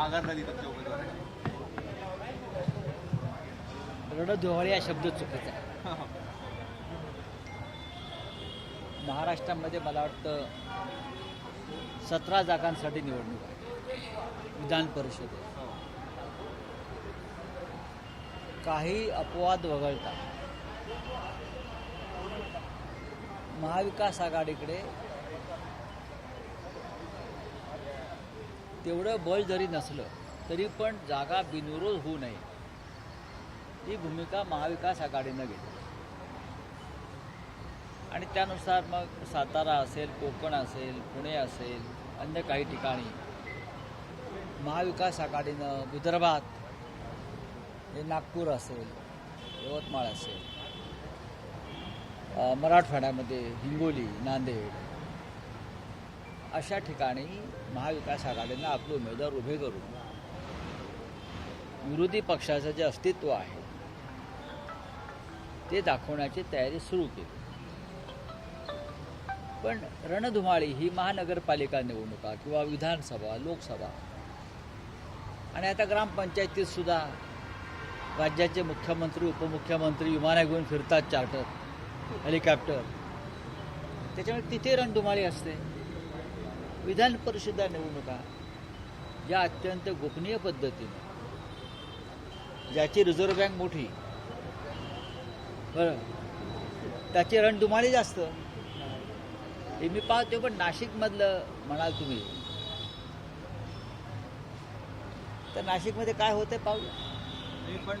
माघार झाली तुमच्या उमेदवाराची? रणधुमाळी हा शब्द चुकीचा आहे. महाराष्ट्रामध्ये मला वाटतं 17 जागांसाठी निवडणूक आहे विधान परिषदेत. काही अपवाद वगळता महाविकास आघाडीकडे तेवढं बळ जरी नसलं तरी पण जागा बिनविरोध होऊ नये ही भूमिका महाविकास आघाडीनं घेतली आणि त्यानुसार मग सातारा असेल, कोकण असेल, पुणे असेल, अन्य काही ठिकाणी महाविकास आघाडीनं विदर्भात हे नागपूर असेल, यवतमाळ असेल, मराठवाड्यामध्ये हिंगोली, नांदेड अशा ठिकाणी महाविकास आघाडीनं आपले उमेदवार उभे करून विरोधी पक्षाचं जे अस्तित्व आहे ते दाखवण्याची तयारी सुरू केली. पण रणधुमाळी ही महानगरपालिका निवडणुका किंवा विधानसभा, लोकसभा आणि आता ग्रामपंचायतीत सुद्धा राज्याचे मुख्यमंत्री, उपमुख्यमंत्री विमानं घेऊन फिरतात, चार्टर, हेलिकॉप्टर, त्याच्यामुळे तिथे रणधुमाळी असते. विधान परिषद निवडणुका ज्या अत्यंत गोपनीय पद्धतीने, ज्याची रिझर्व्ह बँक मोठी, बरं, त्याची रणधुमाळी जास्त हे मी पाहतो. पण नाशिकमधलं म्हणाल तुम्ही तर नाशिकमध्ये काय होतंय पाहूया. नाही, पण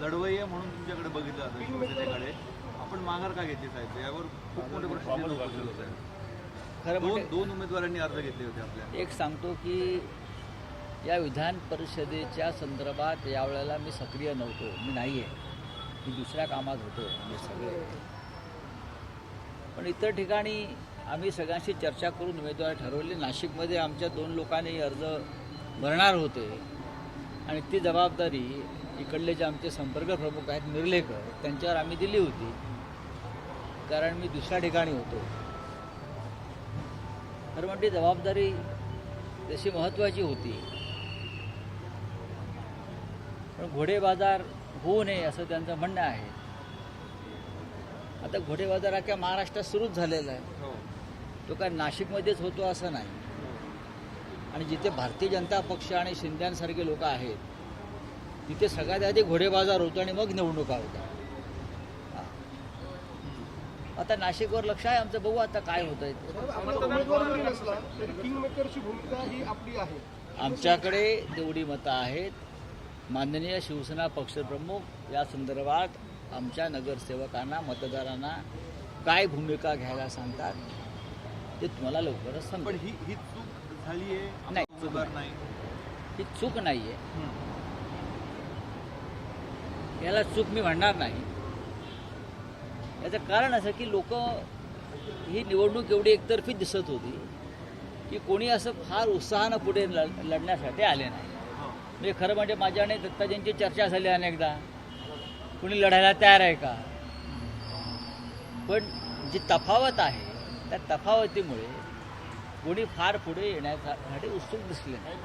लढवय्या म्हणून तुमच्याकडे बघितलं जातं शिवसेनेकडे. आपण माघार का घेतली साहेब? यावर खूप मोठे प्रश्न उपस्थित होत आहेत. खरं म्हणजे दोन उमेदवारांनी अर्ज घेतले होते आपल्या. एक सांगतो की या विधान परिषदेच्या संदर्भात यावेळेला मी सक्रिय नव्हतो, मी नाही आहे, मी दुसऱ्या कामात होतो आम्ही सगळे. पण इतर ठिकाणी आम्ही सगळ्यांशी चर्चा करून उमेदवार ठरवले. नाशिकमध्ये आमच्या 2 लोकांनी अर्ज भरणार होते आणि ती जबाबदारी इकडले जे आमचे संपर्क प्रमुख आहेत निर्लेकर त्यांच्यावर आम्ही दिली होती, कारण मी दुसऱ्या ठिकाणी होतो. खरं म्हणजे जबाबदारी तशी महत्त्वाची होती, पण घोडेबाजार होऊ नये असं त्यांचं म्हणणं आहे. आता घोडेबाजार अख्ख्या महाराष्ट्रात सुरूच झालेला आहे. तो काय नाशिकमध्येच होतो असं नाही. आणि जिथे भारतीय जनता पक्ष आणि शिंद्यांसारखे लोक आहेत तिथे सगळ्यात आधी घोडेबाजार होतो आणि मग निवडणुका होत्या. आता नाशिकवर लक्ष आहे आमचं, बघू आता काय होत आहे. आमच्याकडे तेवढी मतं आहेत. माननीय शिवसेना पक्षप्रमुख या संदर्भात आमच्या नगरसेवकांना, मतदारांना काय भूमिका घ्यायला सांगतात ते तुम्हाला लवकरच सांगतो. पण ही चूक झाली आहे नाही, नाही, ही चूक नाही आहे. याला चूक मी म्हणणार नाही. याचं कारण असं की लोक ही निवडणूक एवढी एकतर्फी दिसत होती की कोणी असं फार उत्साहानं पुढे लढण्यासाठी आले नाही. म्हणजे खरं म्हणजे माझ्या आणि दत्ताजींची चर्चा झाली अनेकदा, कुणी लढायला तयार आहे का. पण जी तफावत आहे त्या तफावतीमुळे कोणी फार पुढे येण्यासाठी उत्सुक दिसले नाही.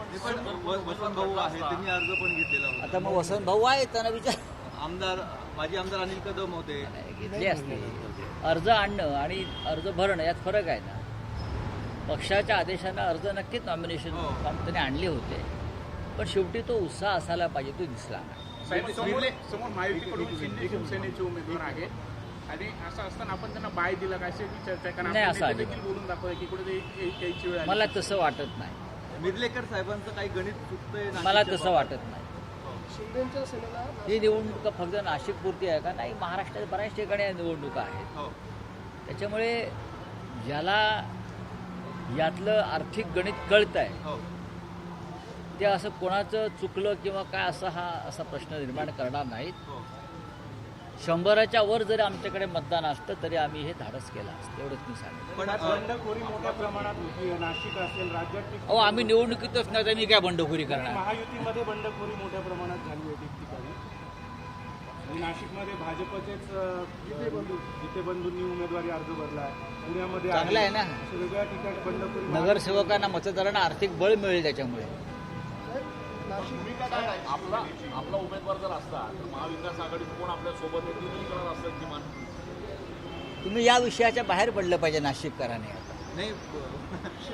वसंत भाऊ आहे, त्यांनी अर्ज पण घेतलेला होता. आता मग वसंत भाऊ आहे, त्यांना विचार. आमदार, माजी आमदार अनिल कदम होते, घेतले असते. अर्ज आणणं आणि अर्ज भरणं यात फरक आहे ना. पक्षाच्या आदेशानं अर्ज नक्कीच नॉमिनेशन त्यांनी आणले होते, पण शेवटी तो उत्साह असायला पाहिजे, तो दिसला नाही. समोर महायुतीकडून शिंदे शिवसेनेचे उमेदवार आहेत आणि असं असताना आपण त्यांना बाय दिला काय चर्चा करा नाही, असं देखील बोलून दाखवलं की कुठे यायची वेळ मला तसं वाटत नाही. मिर्लेकर साहेबांचं काही गणित चुकतंय मला तसं वाटत नाही. शिंदेच्या सेनेला ही निवडणूक फक्त नाशिकपुरती आहे का? नाही, महाराष्ट्रात बऱ्याच ठिकाणी या निवडणुका आहेत. त्याच्यामुळे ज्याला यातलं आर्थिक गणित कळत आहे ते असं कोणाचं चुकलं किंवा काय असं असा प्रश्न निर्माण करणार नाहीत. 100च्या वर जरी आमच्याकडे मतदान असतं तरी आम्ही हे धाडस केलं असतं, एवढंच मी सांगेन. पण बंडखोरी मोठ्या प्रमाणात होती, नाशिक असेल, राज्यात. अहो, आम्ही निवडणुकीतच नाही तर मी काय बंडखोरी करणार. महायुतीमध्ये बंडखोरी मोठ्या प्रमाणात झाली होती ठिकाणी. नाशिकमध्ये भाजपचेच जिथे बंधूंनी उमेदवारी अर्ज भरला, पुण्यामध्ये चांगलं आहे ना. वेगळ्या ठिकाणी बंडखोरी. नगरसेवकांना, मतदारांना आर्थिक बळ मिळेल त्याच्यामुळे. आपला उमेदवार जर असता तर महाविकास आघाडीत कोण आपल्या सोबत येतील हे कळत असतं किमान. तुम्ही या विषयाच्या बाहेर पडलं पाहिजे नाशिककरांनी आता. नाही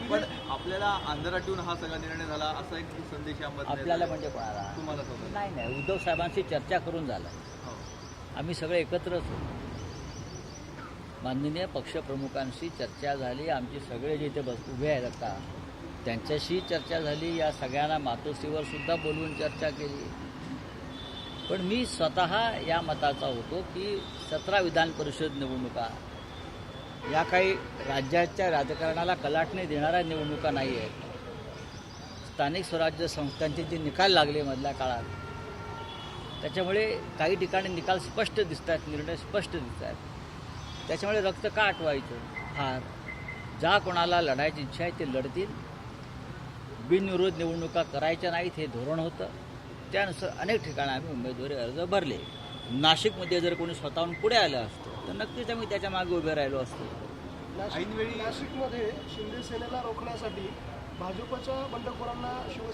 पण आपल्याला अंधारात ठेवून हा सगळा निर्णय झाला असा एक संदेश यामध्ये आपल्याला म्हणजे कोणाला तुम्हाला स्वतः नाही नाही, उद्धव साहेबांशी चर्चा करून झालं. हो. आम्ही सगळे एकत्रच होतो. माननीय पक्षप्रमुखांशी चर्चा झाली. आमचे सगळे जे इथे उभे आहेत आता त्यांच्याशी चर्चा झाली. या सगळ्यांना मातोश्रीवर सुद्धा बोलवून चर्चा केली. पण मी स्वतः या मताचा होतो की 17 विधान परिषद निवडणुका या काही राज्याच्या राजकारणाला कलाटणी देणाऱ्या निवडणुका नाही आहेत. स्थानिक स्वराज्य संस्थांचे जे निकाल लागले मधल्या काळात त्याच्यामुळे काही ठिकाणी निकाल स्पष्ट दिसत आहेत, निर्णय स्पष्ट दिसत आहेत. त्याच्यामुळे रक्त का आटवायचं फार. ज्या कोणाला लढायची इच्छा आहे ते लढतील. बिनविरोध निवडणुका करायच्या नाहीत हे धोरण होतं. त्यानुसार अनेक ठिकाणी आम्ही उमेदवारी अर्ज भरले. नाशिकमध्ये जर कोणी स्वतःहून पुढे आलं असतं तर नक्कीच आम्ही त्याच्या मागे उभे राहिलो असतो. नाशिकमध्ये शिंदे सेनेला रोखण्यासाठी भाजपच्या बंडखोरांना शिवसेना